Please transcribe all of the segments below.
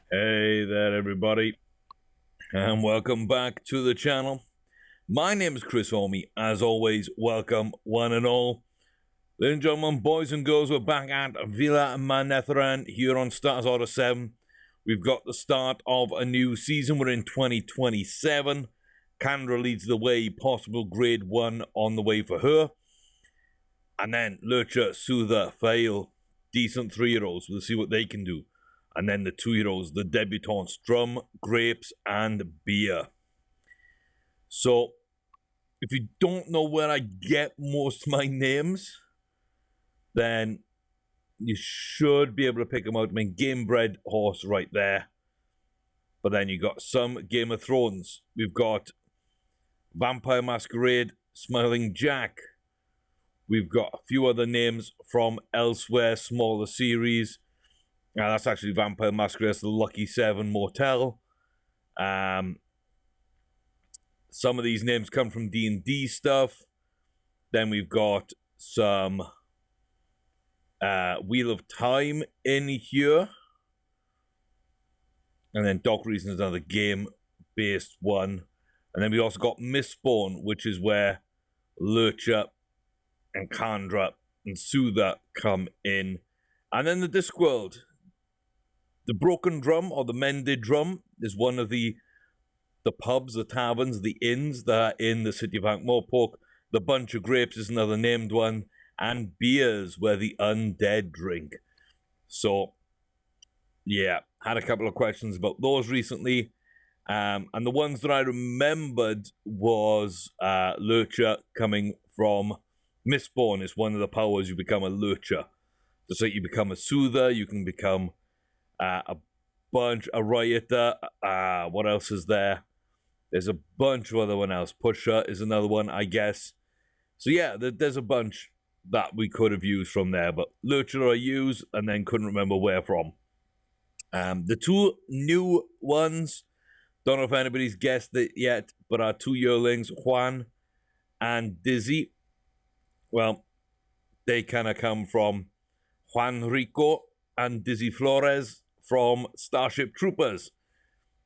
Hey there, everybody, and welcome back to the channel. My name is Chris Homey. As always, welcome one and all. Ladies and gentlemen, boys and girls, we're back at Villa Manethran here on Stars Order 7. We've got the start of a new season. We're in 2027. Kandra leads the way, possible grade 1 on the way for her. And then Lurcher, Soother, Fail, decent 3-year-olds. We'll see what they can do. And then the 2-year-olds, the debutantes, Drum, Grapes, and Beer. So, if you don't know where I get most of my names, then you should be able to pick them out. I mean, Game Bred Horse right there. But then you got some Game of Thrones. We've got Vampire Masquerade, Smiling Jack. We've got a few other names from elsewhere, smaller series. That's actually Vampire Masquerade, the Lucky 7 Motel. Some of these names come from D&D stuff. Then we've got some Wheel of Time in here. And then Doc Reason is another game-based one. And then we also got Mistborn, which is where Lurcher and Kandra and Soother come in. And then the Discworld. The Broken Drum, or the Mended Drum, is one of the pubs, the taverns, the inns that are in the city of Ankh-Morpork. The Bunch of Grapes is another named one. And Beers, where the undead drink. So, yeah, had a couple of questions about those recently. And the ones that I remembered was Lurcher coming from Mistborn. Is one of the powers you become a Lurcher. Just like you become a Soother, you can become a rioter. What else is there? There's a bunch of other one else. Pusher is another one, I guess. So yeah, there's a bunch that we could have used from there, but Lurcher I used and then couldn't remember where from. The two new ones, don't know if anybody's guessed it yet, but our 2 yearlings, Juan and Dizzy. Well, they kind of come from Juan Rico and Dizzy Flores from Starship Troopers.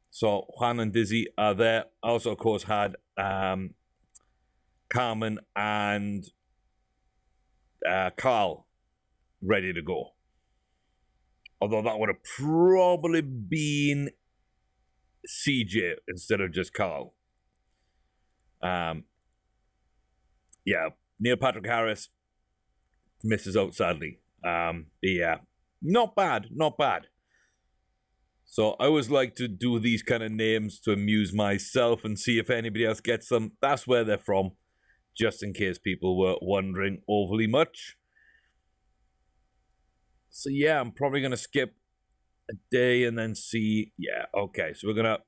So Juan and Dizzy are there. Also, of course, had Carmen and Carl ready to go. Although that would have probably been CJ instead of just Carl. Yeah, Neil Patrick Harris misses out sadly. Yeah, not bad, not bad. So I always like to do these kind of names to amuse myself and see if anybody else gets them. That's where they're from, just in case people were wondering overly much. So yeah, I'm probably going to skip a day and then see. Yeah, okay. So we're going to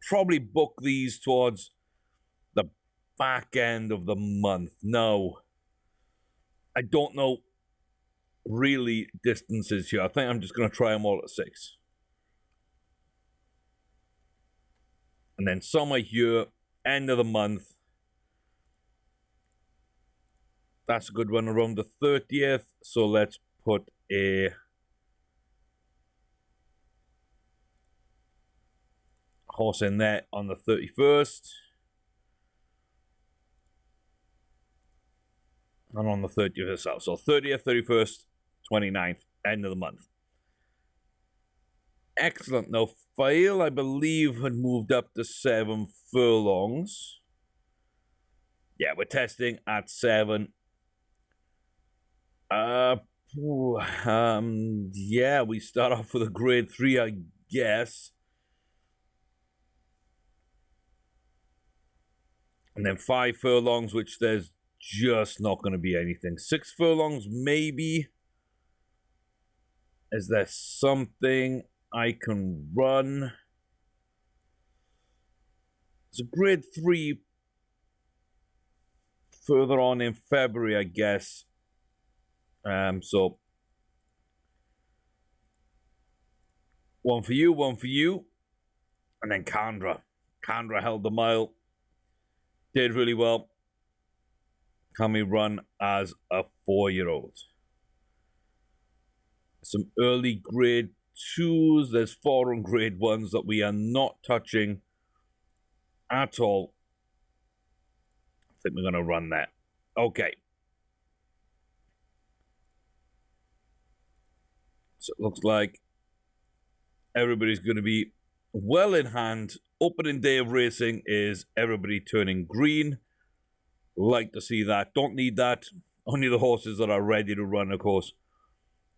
probably book these towards the back end of the month. No, I don't know really distances here. I think I'm just going to try them all at 6. And then summer here, end of the month. That's a good one around the 30th. So let's put a horse in there on the 31st. And on the 30th itself. So 30th, 31st, 29th, end of the month. Excellent. Now, Fail, I believe, had moved up to 7 furlongs. Yeah, we're testing at 7. Yeah, we start off with a grade 3, I guess. And then 5 furlongs, which there's just not going to be anything. 6 furlongs, maybe. Is there something I can run? It's a grade 3 further on in February, I guess. So one for you, and then Kandra. Kandra held the mile, did really well. Can we run as a 4-year-old? Some early grade 2s. There's 4 on grade 1s that we are not touching at all. I think we're going to run that. Okay. So it looks like everybody's going to be well in hand. Opening day of racing is everybody turning green. Like to see that. Don't need that. Only the horses that are ready to run, of course.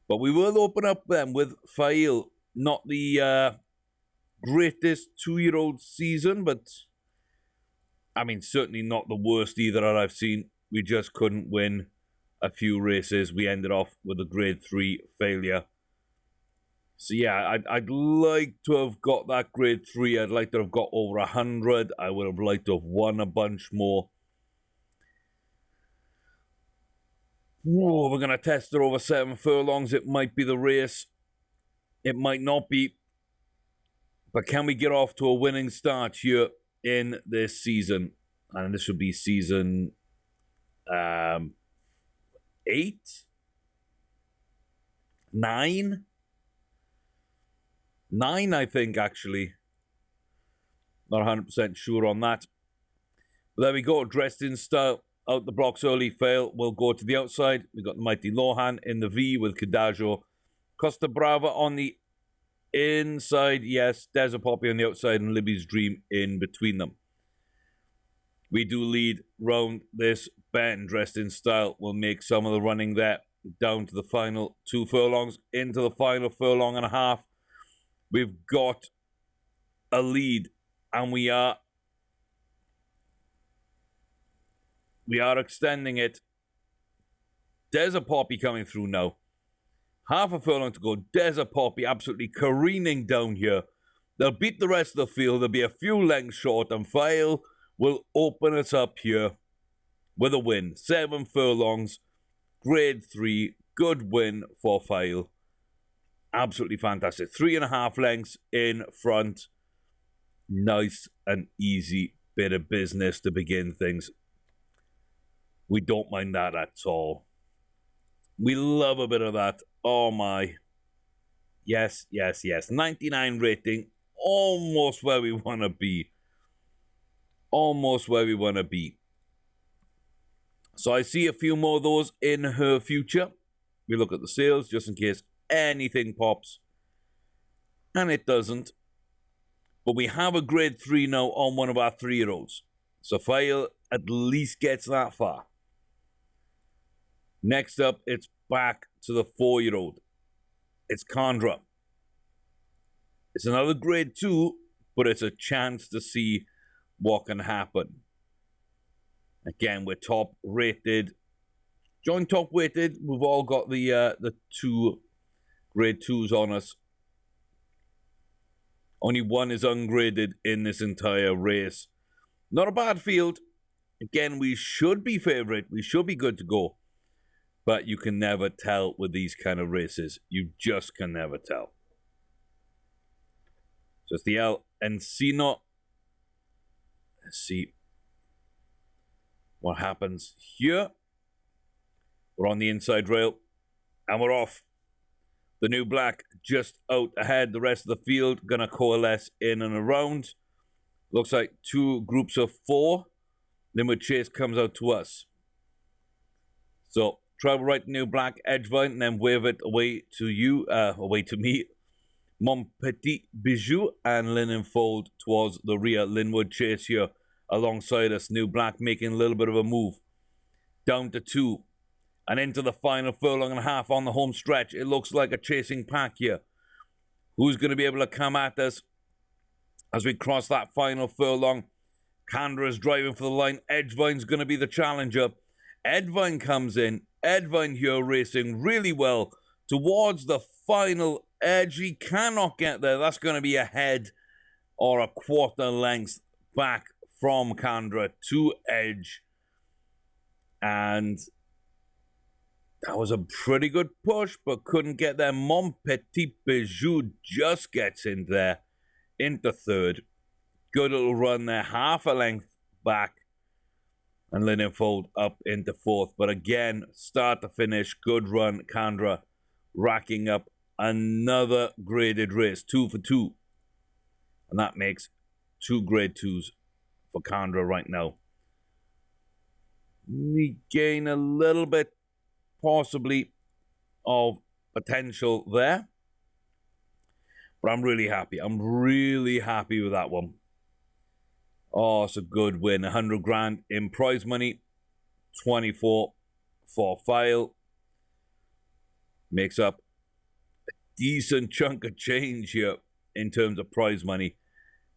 But we will open up them with Fail. Not the greatest 2-year-old season, but I mean, certainly not the worst either that I've seen. We just couldn't win a few races. We ended off with a grade 3 failure. So yeah, I'd like to have got that grade 3. I'd like to have got over 100. I would have liked to have won a bunch more. Whoa, we're going to test it over 7 furlongs. It might be the race. It might not be. But can we get off to a winning start here in this season? And this would be season 8? 9? 9, I think, actually. Not 100% sure on that. But there we go. Dressed in style. Out the blocks early, Fail. We'll go to the outside. We've got the Mighty Lohan in the V with Cadagio. Costa Brava on the inside. Yes, Desert Poppy on the outside and Libby's Dream in between them. We do lead round this bend. Dressed in style. We'll make some of the running there. Down to the final 2 furlongs. Into the final furlong and a half. We've got a lead. And we are extending it. Desert Poppy coming through now. Half a furlong to go. Desert Poppy absolutely careening down here. They'll beat the rest of the field. There'll be a few lengths short, and Fail will open us up here with a win. 7 furlongs, grade 3, good win for Fail. Absolutely fantastic. 3.5 lengths in front. Nice and easy bit of business to begin things. We don't mind that at all. We love a bit of that. Oh my. Yes, yes, yes. 99 rating. Almost where we want to be. Almost where we want to be. So I see a few more of those in her future. We look at the sales just in case anything pops. And it doesn't. But we have a grade 3 now on one of our 3-year-olds. So Fail at least gets that far. Next up, it's back to the 4-year-old. It's Condra. It's another grade 2, but it's a chance to see what can happen. Again, we're top rated. Join top rated. We've all got the 2 grade 2s on us. Only one is ungraded in this entire race. Not a bad field. Again, we should be favorite. We should be good to go. But you can never tell with these kind of races. You just can never tell. So it's the El Encino. Let's see what happens here. We're on the inside rail. And we're off. The new black just out ahead. The rest of the field going to coalesce in and around. Looks like 2 groups of 4. Limwood Chase comes out to us. So travel right to new black Edgevine and then wave it away to you, away to me. Mon Petit Bijou and Linen Fold towards the rear. Linwood Chase here alongside us. New black making a little bit of a move. Down to 2. And into the final furlong and a half on the home stretch. It looks like a chasing pack here. Who's going to be able to come at us as we cross that final furlong? Candra is driving for the line. Edgevine's going to be the challenger. Edvine comes in. Edvine here racing really well towards the final edge. He cannot get there. That's going to be a head or a quarter length back from Candra to edge. And that was a pretty good push, but couldn't get there. Mon Petit Bijou just gets in there into third. Good little run there. Half a length back. And Linenfold up into fourth. But again, start to finish, good run. Candra racking up another graded race, 2 for 2. And that makes 2 grade 2s for Kandra right now. We gain a little bit, possibly, of potential there. But I'm really happy. I'm really happy with that one. Oh, it's a good win. 100 grand in prize money. 24 for file. Makes up a decent chunk of change here in terms of prize money.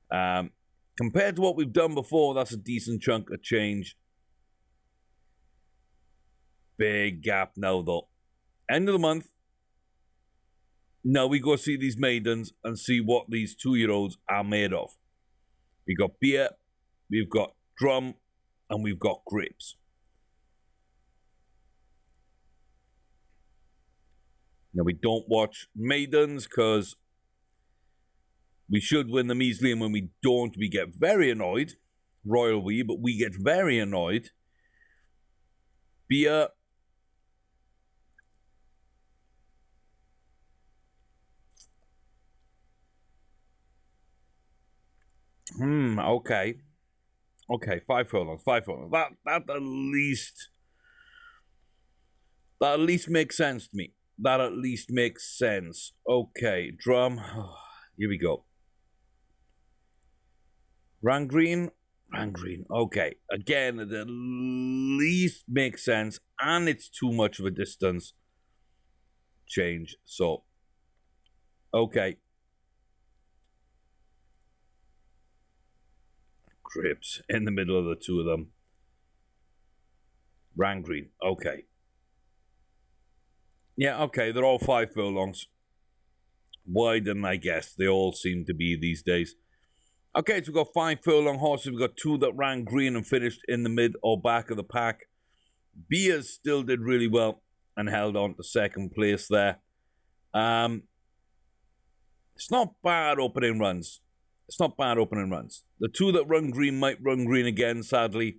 Compared to what we've done before, that's a decent chunk of change. Big gap now, though. End of the month. Now we go see these maidens and see what these 2-year-olds are made of. We've got beer, we've got drum, and we've got grapes. Now we don't watch maidens because we should win them easily, and when we don't, we get very annoyed. Royal we, but we get very annoyed. Beer. Okay. Okay, 5 furlongs, 5 furlongs. That at least makes sense to me. That at least makes sense. Okay, drum. Here we go. Rangreen. Okay, again, it at least makes sense, and it's too much of a distance change. So, okay. Grips in the middle of the two of them. Rangreen. Okay. Yeah, okay, they're all 5 furlongs. Why didn't I guess? They all seem to be these days. Okay, so we've got 5 furlong horses. We've got 2 that ran green and finished in the mid or back of the pack. Beers still did really well and held on to second place there. It's not bad opening runs. The 2 that run green might run green again, sadly.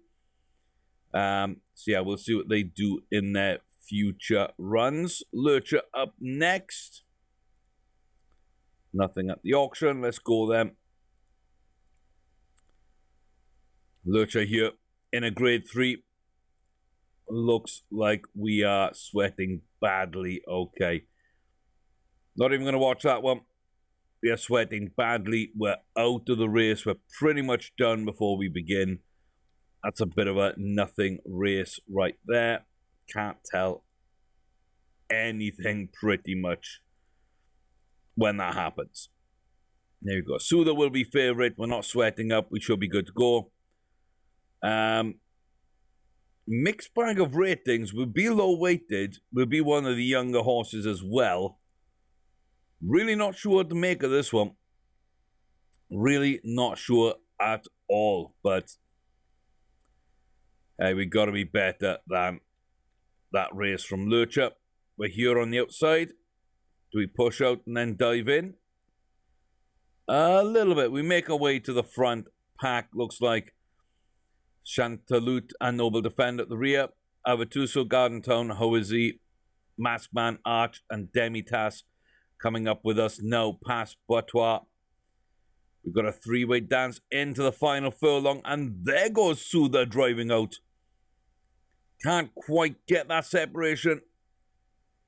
So yeah, we'll see what they do in their future runs. Lurcher up next. Nothing at the auction. Let's go then. Lurcher here in a grade 3. Looks like we are sweating badly. Okay. Not even going to watch that one. We are sweating badly. We're out of the race. We're pretty much done before we begin. That's a bit of a nothing race right there. Can't tell anything pretty much when that happens. There we go. Soother will be favourite. We're not sweating up. We should be good to go. Mixed bag of ratings. We'll be low weighted. We'll be one of the younger horses as well. Really not sure what to make of this one. Really not sure at all. But hey, we got to be better than that race from Lurcher. We're here on the outside. Do we push out and then dive in? A little bit. We make our way to the front. Pack looks like Chantalut and Noble Defender at the rear. Avatuso, Gardentown, Howizy, Maskman, Arch, and Demitas coming up with us now past Boitois. We've got a 3-way dance into the final furlong, and there goes Soother driving out. Can't quite get that separation,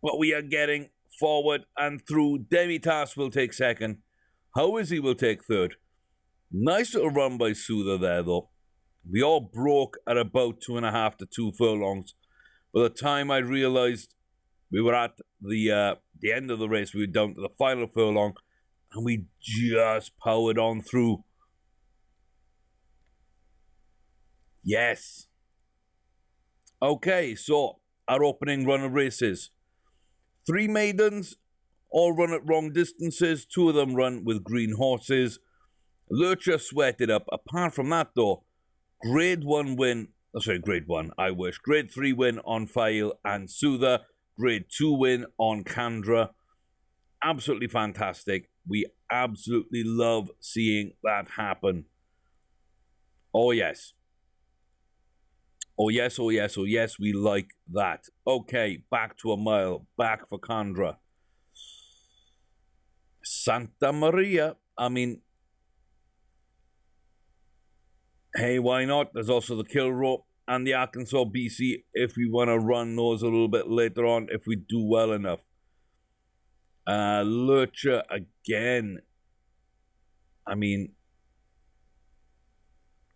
but we are getting forward and through. Demitas will take second. Howizy will take third. Nice little run by Soother there, though. We all broke at about 2.5 to 2 furlongs. By the time I realised we were at the end of the race, we were down to the final furlong, and we just powered on through. Yes. Okay, so our opening run of races. 3 maidens, all run at wrong distances. 2 of them run with green horses. Lurcher sweated up. Apart from that, though, grade 1 win. Oh, sorry, grade 1, I wish. Grade 3 win on File and Soother. Grade 2 win on Kandra. Absolutely fantastic. We absolutely love seeing that happen. Oh, yes. Oh, yes, oh, yes, oh, yes. We like that. Okay, back to a mile. Back for Kandra. Santa Maria. I mean, hey, why not? There's also the Kill Rope and the Arkansas BC if we want to run those a little bit later on if we do well enough. Lurcher again. I mean,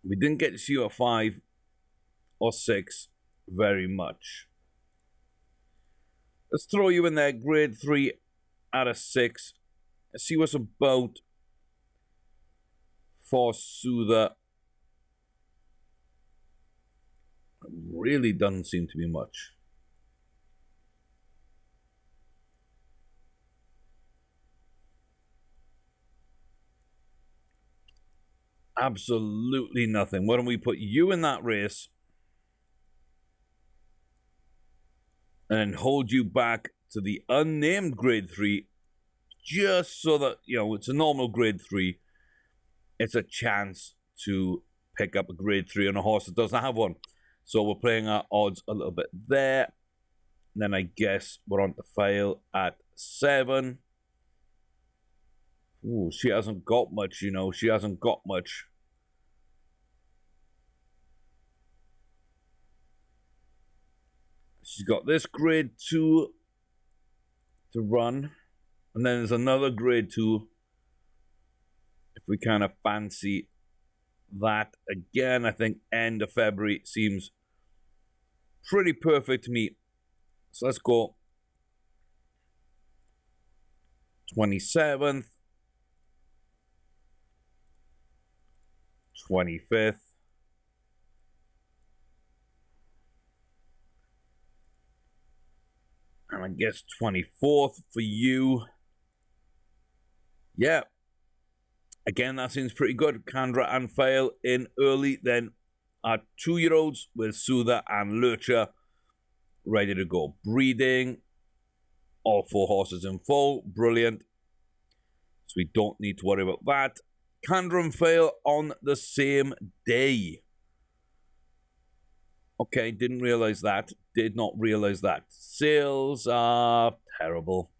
we didn't get to see you at 5 or 6 very much. Let's throw you in there, grade 3 out of 6. Let's see what's about for Soother. Really doesn't seem to be much. Absolutely nothing. Why don't we put you in that race and hold you back to the unnamed grade 3, just so that, you know, it's a normal grade 3. It's a chance to pick up a grade 3 on a horse that doesn't have one. So we're playing our odds a little bit there. And then I guess we're on to Fail at 7. Ooh, she hasn't got much, you know. She hasn't got much. She's got this grade 2 to run. And then there's another grade 2. If we kind of fancy that. Again, I think end of February seems pretty perfect to me. So let's go 27th, 25th, and I guess 24th for you. Yeah. Again, that seems pretty good. Kandra and Fail in early. Then our 2-year-olds with Soother and Lurcher ready to go. Breeding. All 4 horses in full. Brilliant. So we don't need to worry about that. Kandra and Fail on the same day. Okay, didn't realize that. Did not realize that. Sales are terrible.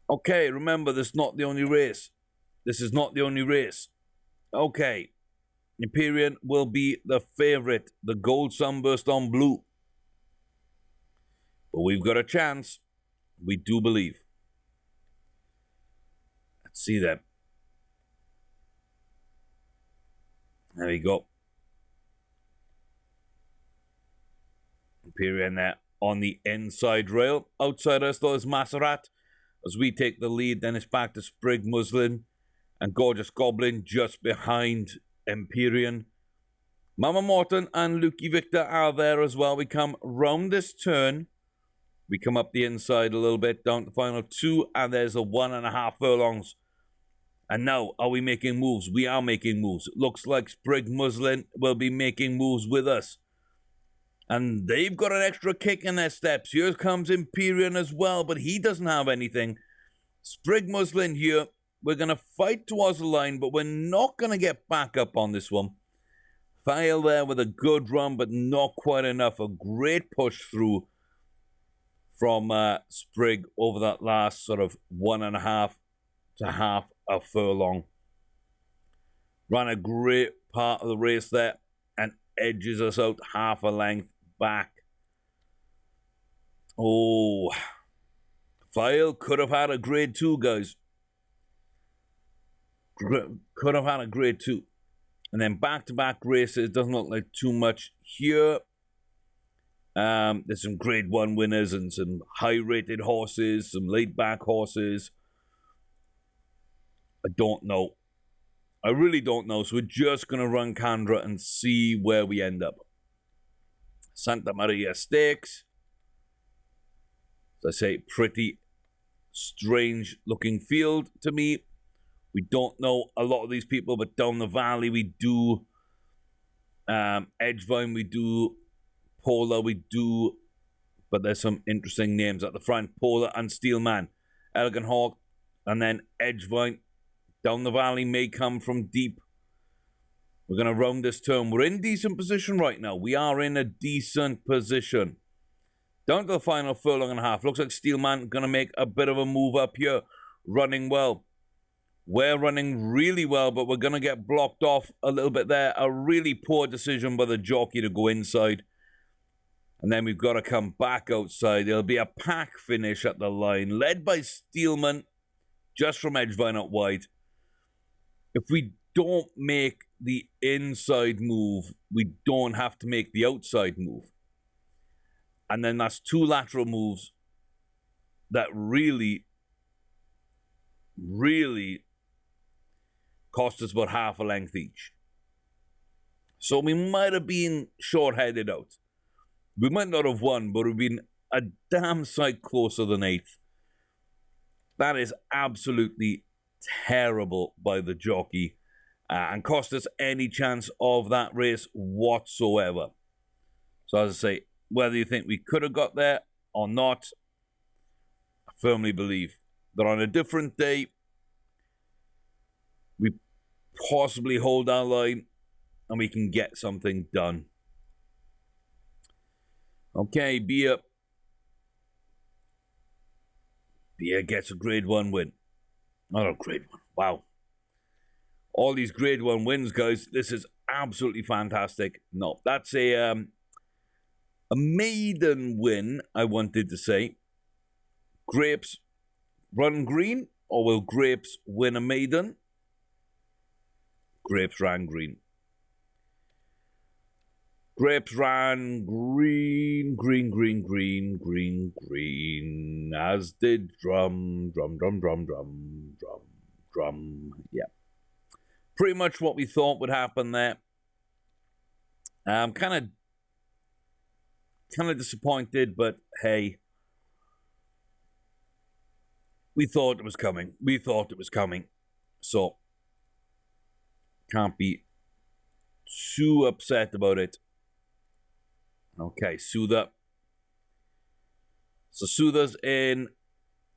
Okay, remember, this is not the only race. This is not the only race. Okay. Empyrean will be the favorite. The Gold Sunburst on Blue. But we've got a chance. We do believe. Let's see them. There we go. Empyrean there on the inside rail. Outside us, though, is Masserat. As we take the lead, then it's back to Sprig Muslin and Gorgeous Goblin just behind Empyrean. Mama Morton and Lukey Victor are there as well. We come round this turn. We come up the inside a little bit, down to the final 2, and there's a 1.5 furlongs. And now, are we making moves? We are making moves. It looks like Sprig Muslin will be making moves with us. And they've got an extra kick in their steps. Here comes Empyrean as well, but he doesn't have anything. Sprig Muslin here. We're going to fight towards the line, but we're not going to get back up on this one. Fail there with a good run, but not quite enough. A great push through from Sprig over that last sort of 1.5 to half a furlong. Ran a great part of the race there and edges us out half a length back. Oh, Fail could have had a grade 2, guys. Could have had a grade 2. And then back-to-back races. Doesn't look like too much here. There's some grade 1 winners and some high-rated horses, some laid-back horses. I don't know. I really don't know. So we're just going to run Kandra and see where we end up. Santa Maria Stakes. As I say, pretty strange-looking field to me. We don't know a lot of these people, but down the valley we do. Edgevine we do. Polar we do. But there's some interesting names at the front. Polar and Steelman. Elegant Hawk. And then Edgevine. Down the valley may come from deep. We're going to round this turn. We're in decent position right now. We are in a decent position. Down to the final furlong and a half. Looks like Steelman going to make a bit of a move up here. running well. We're running really well, but we're going to get blocked off a little bit there. A really poor decision by the jockey to go inside. And then we've got to come back outside. There'll be a pack finish at the line, led by Steelman, just from Edgevine out wide. If we don't make the inside move, we don't have to make the outside move. And then that's two lateral moves that really cost us about half a length each. So we might have been short-headed out. We might not have won, but we've been a damn sight closer than 8th. That is absolutely terrible by the jockey and cost us any chance of that race whatsoever. So as I say, whether you think we could have got there or not, I firmly believe that on a different day, we possibly hold our line and we can get something done. Okay, Beer. Beer gets a grade 1 win. Not a grade 1. Wow. All these grade 1 wins, guys. This is absolutely fantastic. No, that's a maiden win, I wanted to say. Grapes run green, or will Grapes win a maiden? Grapes ran green. Grapes ran green, as did drum. Yeah. Pretty much what we thought would happen there. I'm kind of disappointed, but hey, we thought it was coming. So, can't be too upset about it. Okay, Soother. So Soother's in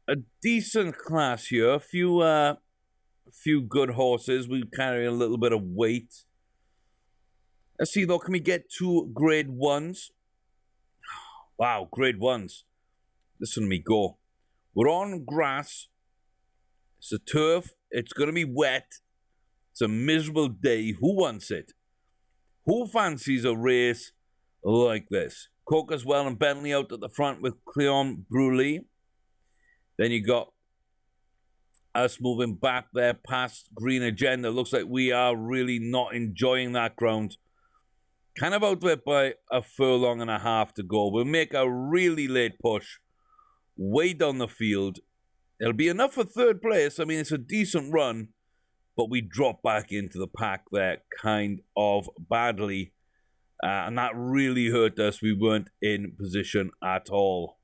a decent class here. A few good horses. We carry a little bit of weight. Let's see though, can we get 2 grade 1s? Wow, grade 1s. Listen to me go. We're on grass. It's a turf. It's going to be wet. It's a miserable day. Who wants it? Who fancies a race like this? Cockerswell and Bentley out at the front with Cleon Bruley. Then you got us moving back there past Green Agenda. Looks like we are really not enjoying that ground. Kind of outwit by a furlong and a half to go. We'll make a really late push way down the field. It'll be enough for 3rd place. I mean, it's a decent run, but we drop back into the pack there kind of badly. And that really hurt us. We weren't in position at all.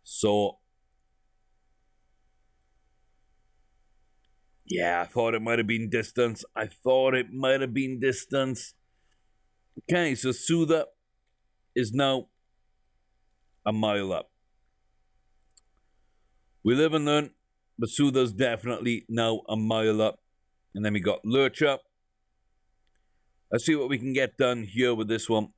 So, yeah, I thought it might have been distance. Okay, so Soother is now a mile up. We live and learn, but Soother's definitely now a mile up. And then we got Lurcher. Let's see what we can get done here with this one.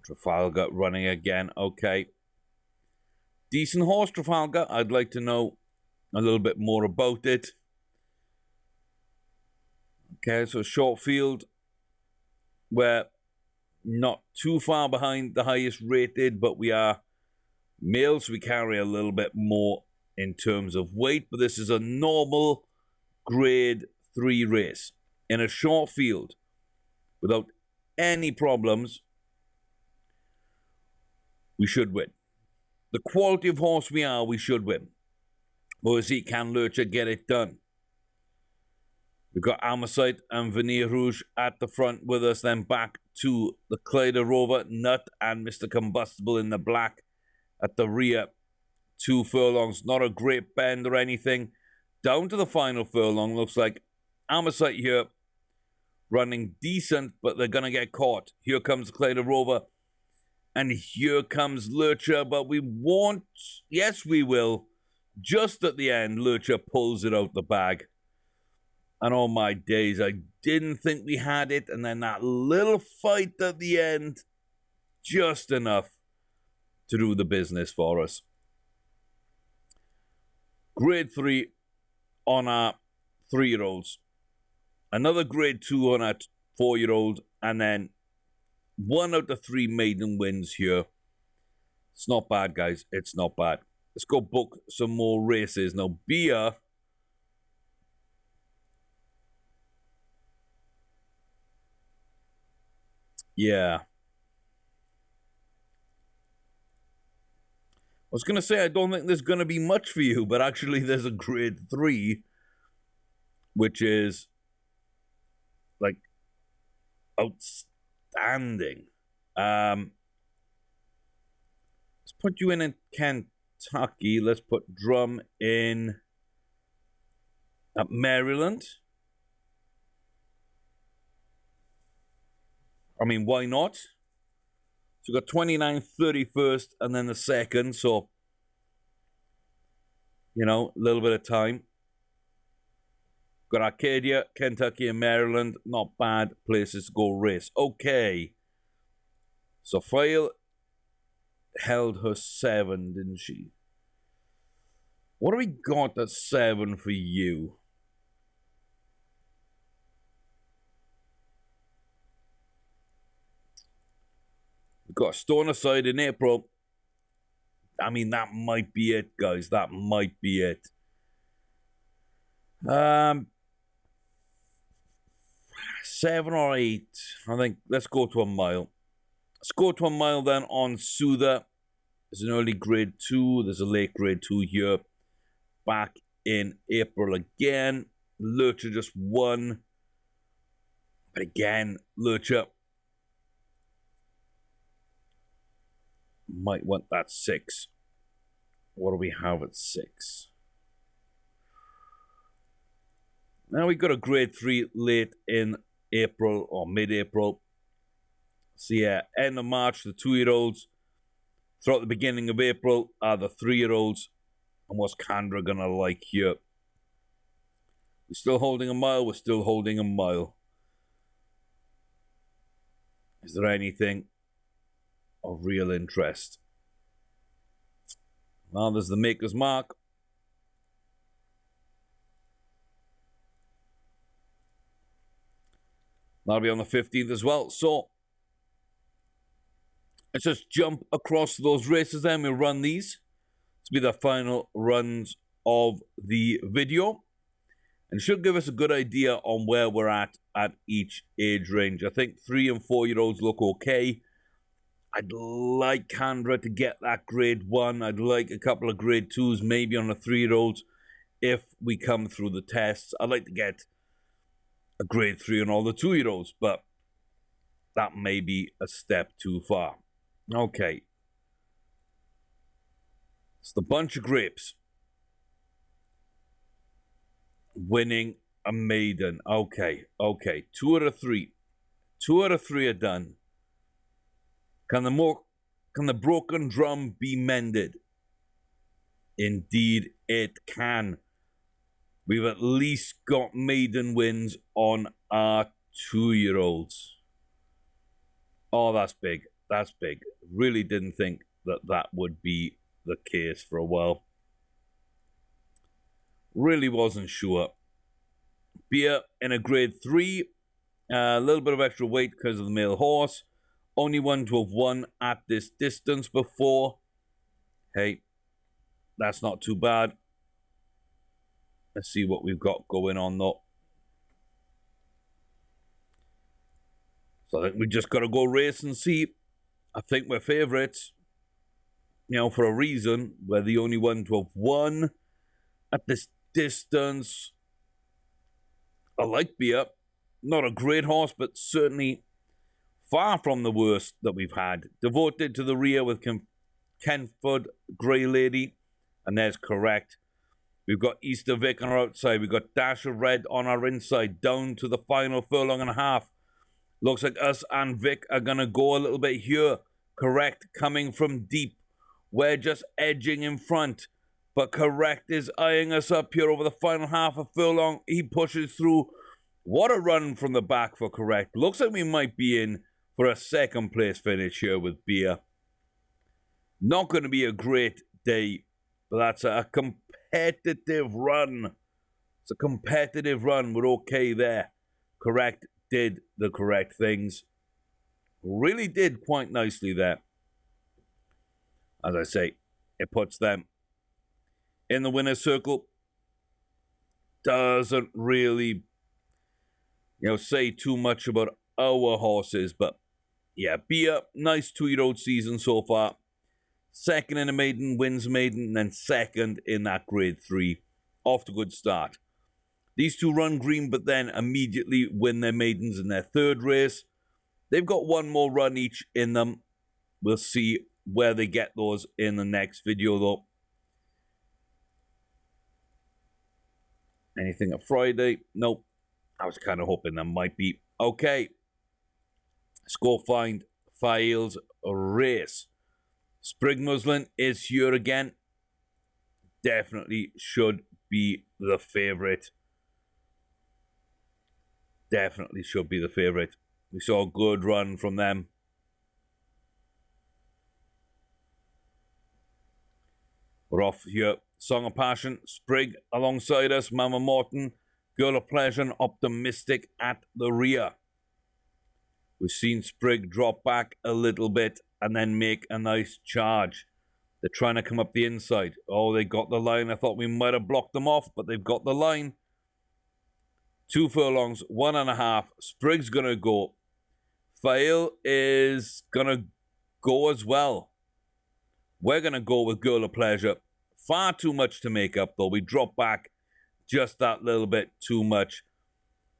Trafalgar running again. Okay. Decent horse, Trafalgar. I'd like to know a little bit more about it. Okay, so short field. We're not too far behind the highest rated, but we are males. So we carry a little bit more in terms of weight, but this is a normal grade 3 race in a short field without any problems. We should win. The quality of horse we are, we should win. We'll see, can Lurcher get it done? We've got Amosite and Veneer Rouge at the front with us, then back to the Clyde Rover, Nut and Mr. Combustible in the black at the rear. 2 furlongs, not a great bend or anything. Down to the final furlong, looks like Amosite here running decent, but they're going to get caught. Here comes Clyde Rover, and here comes Lurcher, but we won't. Yes, we will. Just at the end, Lurcher pulls it out the bag. And oh my days, I didn't think we had it, and then that little fight at the end, just enough to do the business for us. Grade 3 on our 3-year-olds. Another grade 2 on our 4-year-old. And then 1 out of 3 maiden wins here. It's not bad, guys. It's not bad. Let's go book some more races. Now, Beer. Yeah. I was going to say, I don't think there's going to be much for you, but actually there's a grade 3, which is, like, outstanding. Let's put you in Kentucky. Let's put Drum in Maryland. I mean, why not? So we've got 29th, 31st, and then the 2nd. So, you know, a little bit of time. Got Arcadia, Kentucky, and Maryland. Not bad places to go race. Okay. So File held her 7, didn't she? What do we got at 7 for you? We've got a Stone Aside in April. I mean, that might be it, guys. That might be it. 7 or 8. I think let's go to a mile. Let's go to a mile then on Soother. There's an early grade 2. There's a late grade 2 here. Back in April again. Lurcher just won. But again, Lurcher might want that 6. What do we have at 6? Now we got a grade 3 late in April or mid-April. So yeah, end of March, the 2-year-olds. Throughout the beginning of April are the 3-year-olds. And what's Candra gonna like here? We're still holding a mile. We're still holding a mile. Is there anything of real interest? Well, there's the Maker's Mark. That'll be on the 15th as well. So let's just jump across those races then. We'll run these to be the final runs of the video. And it should give us a good idea on where we're at each age range. I think 3- and 4-year-olds look okay. I'd like Candra to get that grade 1. I'd like a couple of grade 2s, maybe on the 3-year-olds if we come through the tests. I'd like to get a grade 3 on all the 2-year-olds, but that may be a step too far. Okay. It's the Bunch of Grapes winning a maiden. Okay. 2 out of 3. 2 out of 3 are done. Can the broken drum be mended? Indeed, it can. We've at least got maiden wins on our 2-year-olds. Oh, that's big. That's big. Really didn't think that would be the case for a while. Really wasn't sure. Beer in a grade 3. A little bit of extra weight because of the male horse. Only one to have won at this distance before. Hey, that's not too bad. Let's see what we've got going on, though. So I think we just got to go race and see. I think we're favourites. You know, for a reason. We're the only one to have won at this distance. I like Beer. Not a great horse, but certainly far from the worst that we've had. Devoted to the rear with Kenford, Grey Lady. And there's Correct. We've got Easter Vic on our outside. We've got Dash of Red on our inside. Down to the final furlong and a half. Looks like us and Vic are going to go a little bit here. Correct coming from deep. We're just edging in front. But Correct is eyeing us up here over the final half of furlong. He pushes through. What a run from the back for Correct. Looks like we might be in for a second place finish here with Beer. Not going to be a great day, but that's a competitive run. It's a competitive run. We're okay there. Correct. Did the correct things. Really did quite nicely there. As I say, it puts them in the winner's circle. Doesn't really, say too much about our horses, but yeah, Bia, nice 2-year-old season so far. Second in a maiden, wins maiden, and then second in that grade 3. Off to a good start. These two run green, but then immediately win their maidens in their third race. They've got one more run each in them. We'll see where they get those in the next video, though. Anything at Friday? Nope. I was kind of hoping there might be. Okay. Let's go find Files race. Sprig Muslin is here again. Definitely should be the favorite. Definitely should be the favorite. We saw a good run from them. We're off here. Song of Passion, Sprig alongside us, Mama Morton, Girl of Pleasure, and Optimistic at the rear. We've seen Sprig drop back a little bit and then make a nice charge. They're trying to come up the inside. Oh, they got the line. I thought we might have blocked them off, but they've got the line. 2 furlongs, 1.5. Sprig's going to go. Fail is going to go as well. We're going to go with Girl of Pleasure. Far too much to make up, though. We drop back just that little bit too much.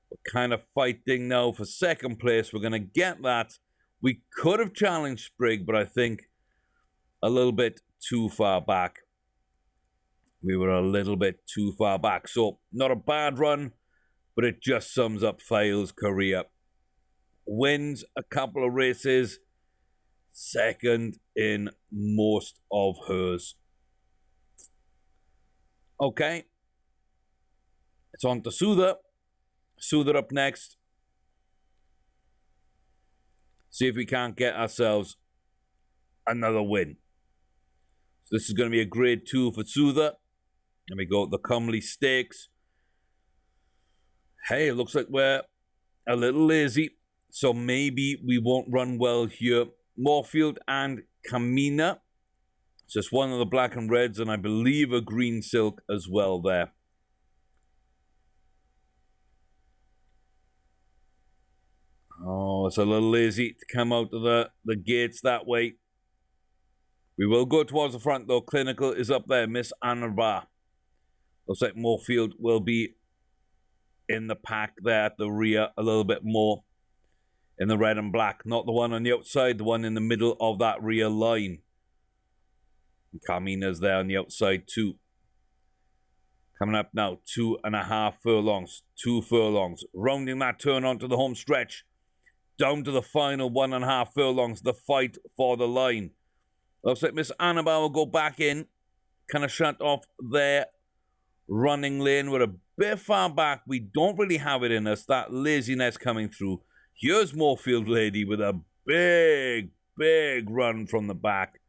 We're kind of fighting now for second place. We're going to get that. We could have challenged Sprig, but I think a little bit too far back. We were a little bit too far back. So, not a bad run, but it just sums up File's career. Wins a couple of races. Second in most of hers. Okay. It's on to Soother. Soother up next. See if we can't get ourselves another win. So this is going to be a grade 2 for Soother. Let me go with the Comely Stakes. Hey, it looks like we're a little lazy. So maybe we won't run well here. Moorfield and Camina. It's just one of the black and reds, and I believe a green silk as well there. Oh, it's a little lazy to come out of the gates that way. We will go towards the front, though. Clinical is up there. Miss Anarbar. Looks like Moorfield will be in the pack there at the rear a little bit more. In the red and black. Not the one on the outside, the one in the middle of that rear line. And Carmina's there on the outside too. Coming up now, 2.5 furlongs. 2 furlongs. Rounding that turn onto the home stretch. Down to the final 1.5 furlongs. The fight for the line. Looks like Miss Annabelle will go back in. Kind of shut off their running lane. We're a bit far back. We don't really have it in us. That laziness coming through. Here's Moorfield Lady with a big, big run from the back.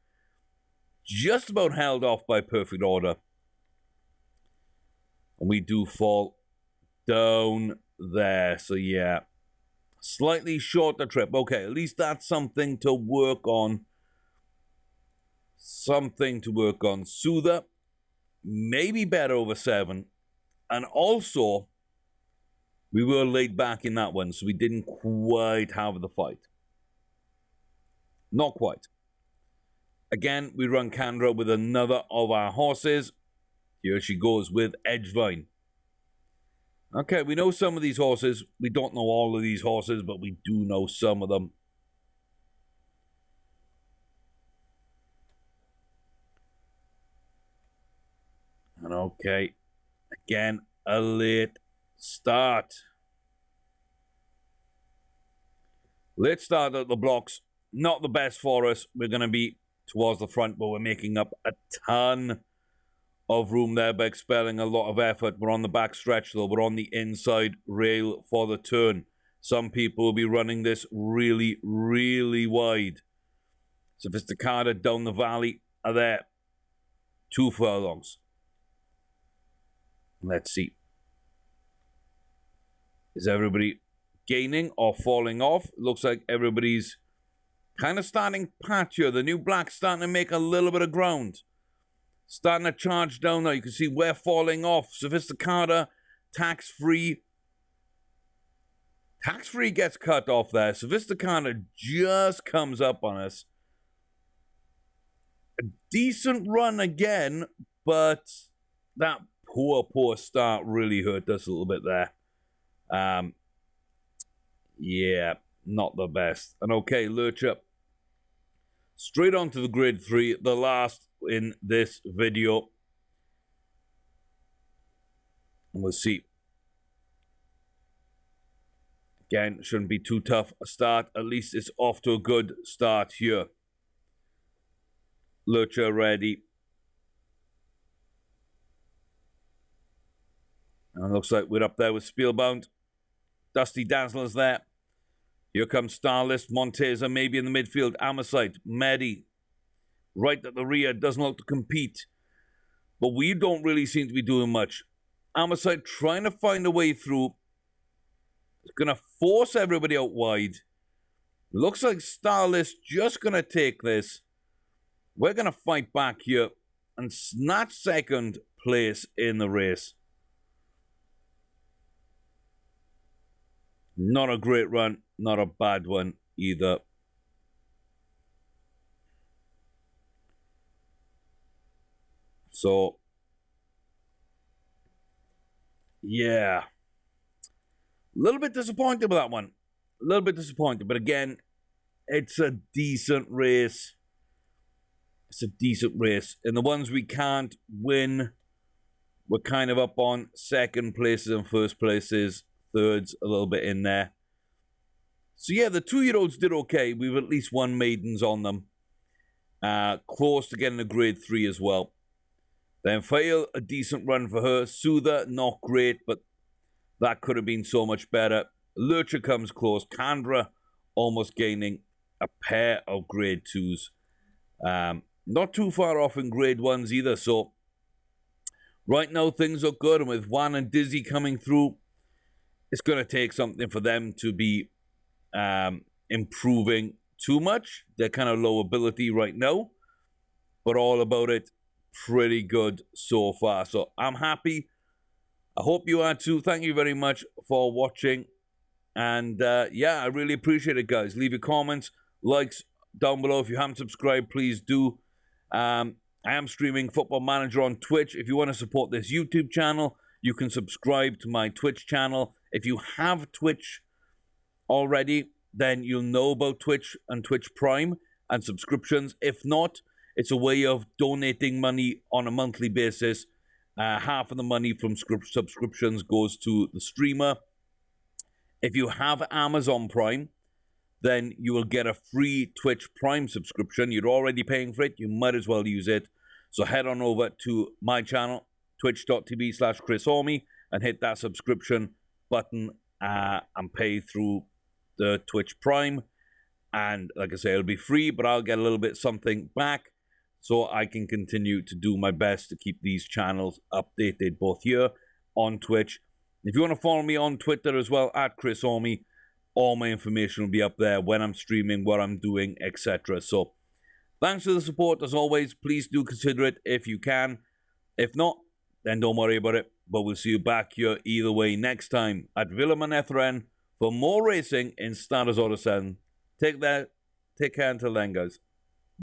Just about held off by Perfect Order. And we do fall down there. So, yeah. Slightly shorter trip. Okay, at least that's something to work on. Something to work on. Soother, maybe better over 7. And also, we were laid back in that one, so we didn't quite have the fight. Not quite. Again, we run Candra with another of our horses. Here she goes with Edgevine. Okay, we know some of these horses. We don't know all of these horses, but we do know some of them. And okay, again, a late start. Late start at the blocks. Not the best for us. We're going to be towards the front, but we're making up a ton of room there by expelling a lot of effort. We're on the back stretch, though. We're on the inside rail for the turn. Some people will be running this really, really wide. Sophisticata down the valley. are there 2 furlongs. Let's see. Is everybody gaining or falling off? Looks like everybody's kind of starting pat here. The new black's starting to make a little bit of ground. Starting to charge down now. You can see we're falling off. Sophisticata, tax-free. Tax-free gets cut off there. Sophisticata just comes up on us. A decent run again, but that poor start really hurt us a little bit there. Yeah, not the best. And okay, Lurcher, straight on to the grade 3, the last in this video. And we'll see. Again, shouldn't be too tough a start. At least it's off to a good start here. Lurcher ready. And it looks like we're up there with Spielbound. Dusty Dazzler's there. Here comes Starlist. Monteza maybe in the midfield. Amosite. Medi. Right at the rear. Doesn't look to compete. But we don't really seem to be doing much. Amosite trying to find a way through. It's going to force everybody out wide. Looks like Starlist just going to take this. We're going to fight back here and snatch second place in the race. Not a great run, not a bad one either. So, yeah. A little bit disappointed with that one. A little bit disappointed. But again, it's a decent race. It's a decent race. And the ones we can't win, we're kind of up on second places and first places. Thirds a little bit in there. So yeah, the 2-year-olds did okay. We've at least won maidens on them. Close to getting a grade 3 as well. Then Fail, a decent run for her. Soother, not great, but that could have been so much better. Lurcher comes close. Candra almost gaining a pair of grade 2s. Not too far off in grade 1s either. So right now things look good. And with Juan and Dizzy coming through, it's going to take something for them to be improving too much. They're kind of low ability right now. But all about it, pretty good so far. So I'm happy. I hope you are too. Thank you very much for watching. And yeah, I really appreciate it, guys. Leave your comments, likes down below. If you haven't subscribed, please do. I am streaming Football Manager on Twitch. If you want to support this YouTube channel, you can subscribe to my Twitch channel. If you have Twitch already, then you'll know about Twitch and Twitch Prime and subscriptions. If not, it's a way of donating money on a monthly basis. Half of the money from subscriptions goes to the streamer. If you have Amazon Prime, then you will get a free Twitch Prime subscription. You're already paying for it. You might as well use it. So head on over to my channel, twitch.tv/ChrisHormy, and hit that subscription button and pay through the Twitch Prime. And like I say, it'll be free, but I'll get a little bit something back so I can continue to do my best to keep these channels updated both here on Twitch. If you want to follow me on Twitter as well, @ChrisHormy, all my information will be up there when I'm streaming, what I'm doing, etc. So thanks for the support as always. Please do consider it if you can. If not, then don't worry about it. But we'll see you back here either way next time at Villa Manetheren for more racing in Stardust Auto 7. Take care until then, guys.